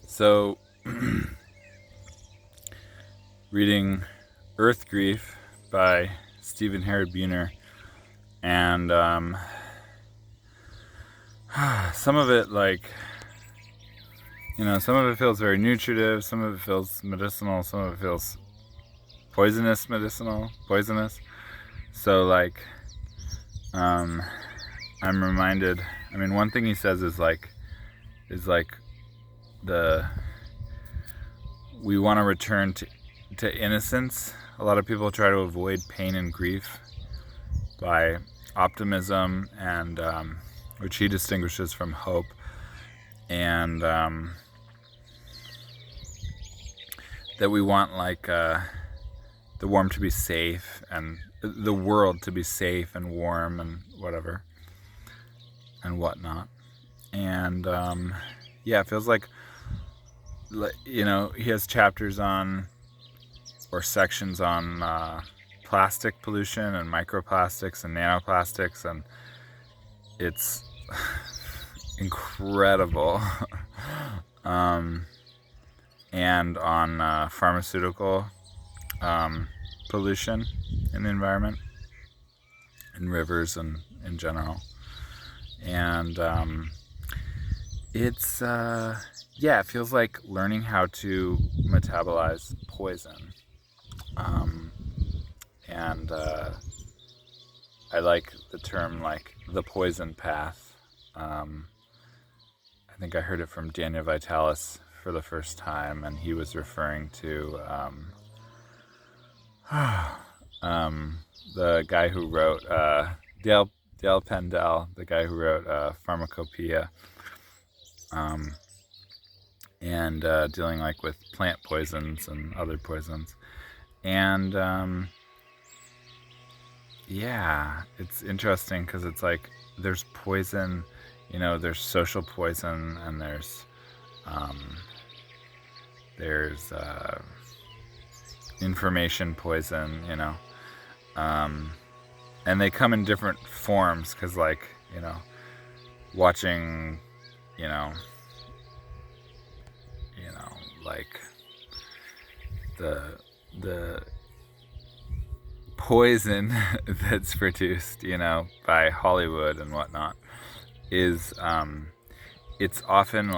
So, reading Earth Grief by Stephen Herod Buhner, and some of it, some of it feels very nutritive, some of it feels medicinal, some of it feels poisonous. So, I'm reminded. I mean, one thing he says is the we want to return to innocence. A lot of people try to avoid pain and grief by optimism, and which he distinguishes from hope, and that we want the world to be safe and warm and whatever and whatnot. And it feels like he has chapters on, or sections on, plastic pollution and microplastics and nanoplastics, and it's incredible. And on pharmaceutical pollution in the environment, in rivers and in general. And it feels like learning how to metabolize poison. And I like the term, the poison path. I think I heard it from Daniel Vitalis for the first time, and he was referring to the guy who wrote Dale Pendell, the guy who wrote Pharmacopoeia, and dealing with plant poisons and other poisons. And it's interesting because it's there's poison, there's social poison, and there's information poison, and they come in different forms because watching, the poison that's produced, by Hollywood and whatnot is, it's often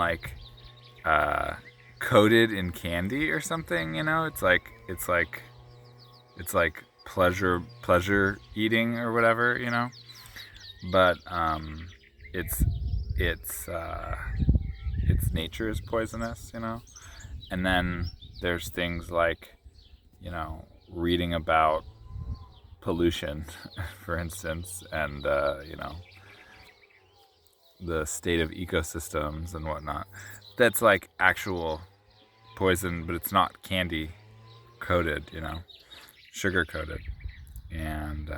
coated in candy or something, it's pleasure eating or whatever, but its nature is poisonous, and then there's things reading about pollution, for instance, and the state of ecosystems and whatnot. That's actual poison, but it's not candy coated, sugar coated. And